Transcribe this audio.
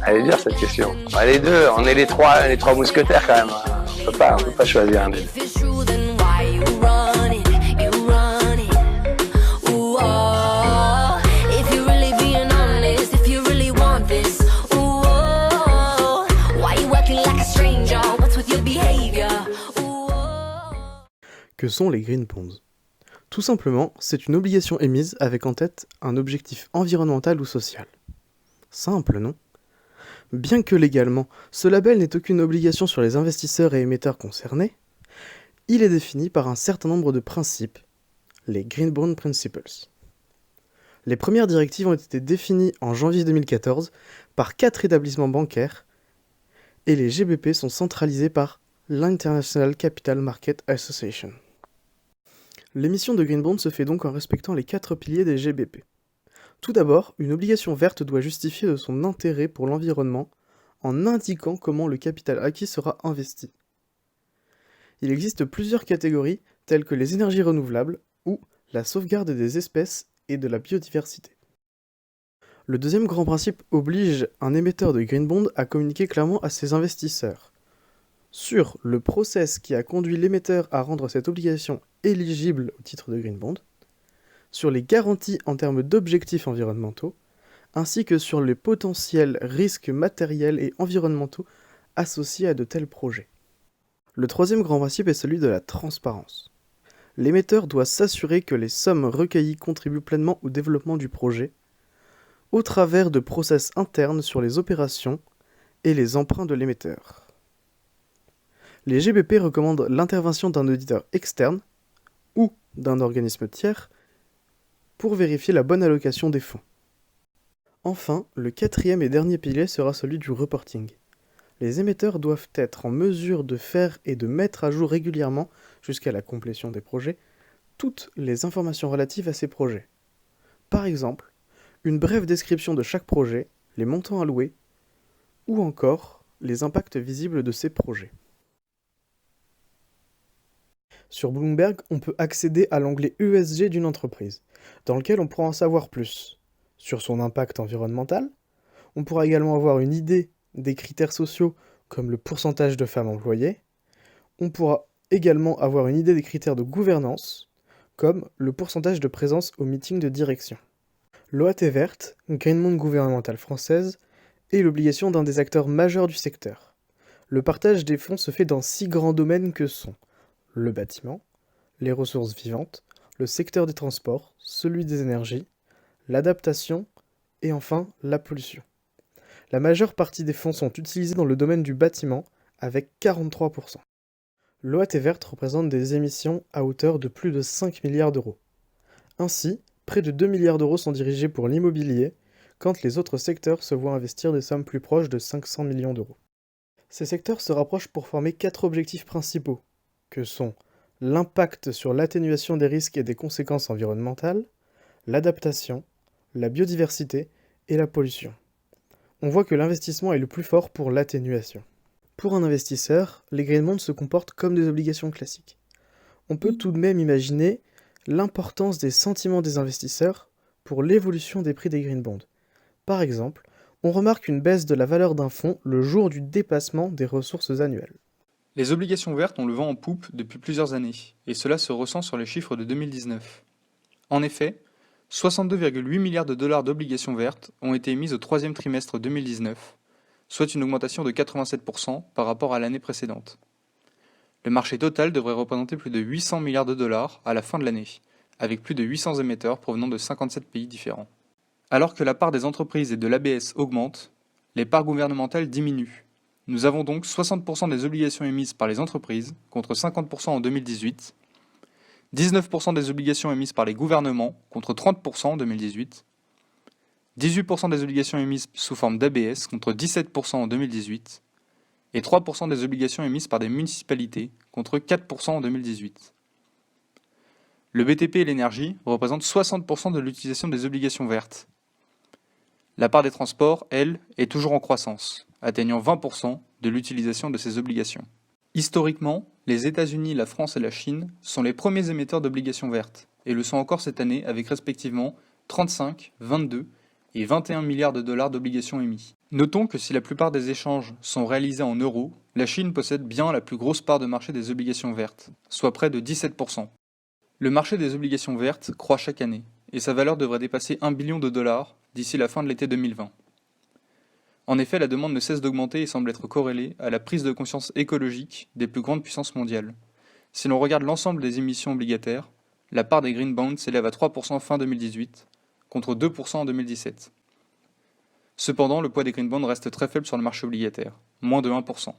Elle est dure cette question. Bah, les deux, on est les trois mousquetaires quand même. On peut pas choisir un des deux. If it's true, then why you run it? You run it. Ooh, oh. If you're really being honest, if you really want this, ooh, oh. Why you acting like a stranger? What's with your behavior? Ooh, oh. Que sont les green bonds? Tout simplement, c'est une obligation émise avec en tête un objectif environnemental ou social. Simple, non? Bien que légalement, ce label n'ait aucune obligation sur les investisseurs et émetteurs concernés, il est défini par un certain nombre de principes, les Green Bond Principles. Les premières directives ont été définies en janvier 2014 par 4 établissements bancaires et les GBP sont centralisés par l'International Capital Market Association. L'émission de Green Bond se fait donc en respectant les 4 piliers des GBP. Tout d'abord, une obligation verte doit justifier de son intérêt pour l'environnement en indiquant comment le capital acquis sera investi. Il existe plusieurs catégories telles que les énergies renouvelables ou la sauvegarde des espèces et de la biodiversité. Le deuxième grand principe oblige un émetteur de Green Bond à communiquer clairement à ses investisseurs sur le process qui a conduit l'émetteur à rendre cette obligation éligible au titre de Green Bond, sur les garanties en termes d'objectifs environnementaux, ainsi que sur les potentiels risques matériels et environnementaux associés à de tels projets. Le troisième grand principe est celui de la transparence. L'émetteur doit s'assurer que les sommes recueillies contribuent pleinement au développement du projet, au travers de process internes sur les opérations et les emprunts de l'émetteur. Les GBP recommandent l'intervention d'un auditeur externe ou d'un organisme tiers pour vérifier la bonne allocation des fonds. Enfin, le quatrième et dernier pilier sera celui du reporting. Les émetteurs doivent être en mesure de faire et de mettre à jour régulièrement, jusqu'à la complétion des projets, toutes les informations relatives à ces projets. Par exemple, une brève description de chaque projet, les montants alloués, ou encore les impacts visibles de ces projets. Sur Bloomberg, on peut accéder à l'onglet ESG d'une entreprise, dans lequel on pourra en savoir plus sur son impact environnemental. On pourra également avoir une idée des critères sociaux comme le pourcentage de femmes employées. On pourra également avoir une idée des critères de gouvernance comme le pourcentage de présence au meeting de direction. L'OAT verte, Green Bond gouvernementale française, est l'obligation d'un des acteurs majeurs du secteur. Le partage des fonds se fait dans 6 grands domaines que sont le bâtiment, les ressources vivantes, le secteur des transports, celui des énergies, l'adaptation et enfin la pollution. La majeure partie des fonds sont utilisés dans le domaine du bâtiment avec 43%. L'OAT verte représente des émissions à hauteur de plus de 5 milliards d'euros. Ainsi, près de 2 milliards d'euros sont dirigés pour l'immobilier, quand les autres secteurs se voient investir des sommes plus proches de 500 millions d'euros. Ces secteurs se rapprochent pour former 4 objectifs principaux, que sont l'impact sur l'atténuation des risques et des conséquences environnementales, l'adaptation, la biodiversité et la pollution. On voit que l'investissement est le plus fort pour l'atténuation. Pour un investisseur, les Green Bonds se comportent comme des obligations classiques. On peut tout de même imaginer l'importance des sentiments des investisseurs pour l'évolution des prix des Green Bonds. Par exemple, on remarque une baisse de la valeur d'un fonds le jour du dépassement des ressources annuelles. Les obligations vertes ont le vent en poupe depuis plusieurs années, et cela se ressent sur les chiffres de 2019. En effet, 62,8 milliards de dollars d'obligations vertes ont été émises au troisième trimestre 2019, soit une augmentation de 87% par rapport à l'année précédente. Le marché total devrait représenter plus de 800 milliards de dollars à la fin de l'année, avec plus de 800 émetteurs provenant de 57 pays différents. Alors que la part des entreprises et de l'ABS augmente, les parts gouvernementales diminuent. Nous avons donc 60% des obligations émises par les entreprises, contre 50% en 2018, 19% des obligations émises par les gouvernements, contre 30% en 2018, 18% des obligations émises sous forme d'ABS, contre 17% en 2018, et 3% des obligations émises par des municipalités, contre 4% en 2018. Le BTP et l'énergie représentent 60% de l'utilisation des obligations vertes. La part des transports, elle, est toujours en croissance, atteignant 20% de l'utilisation de ces obligations. Historiquement, les États-Unis, la France et la Chine sont les premiers émetteurs d'obligations vertes, et le sont encore cette année avec respectivement 35, 22 et 21 milliards de dollars d'obligations émis. Notons que si la plupart des échanges sont réalisés en euros, la Chine possède bien la plus grosse part de marché des obligations vertes, soit près de 17%. Le marché des obligations vertes croît chaque année, et sa valeur devrait dépasser 1 billion de dollars d'ici la fin de l'été 2020. En effet, la demande ne cesse d'augmenter et semble être corrélée à la prise de conscience écologique des plus grandes puissances mondiales. Si l'on regarde l'ensemble des émissions obligataires, la part des green bonds s'élève à 3% fin 2018, contre 2% en 2017. Cependant, le poids des green bonds reste très faible sur le marché obligataire, moins de 1%.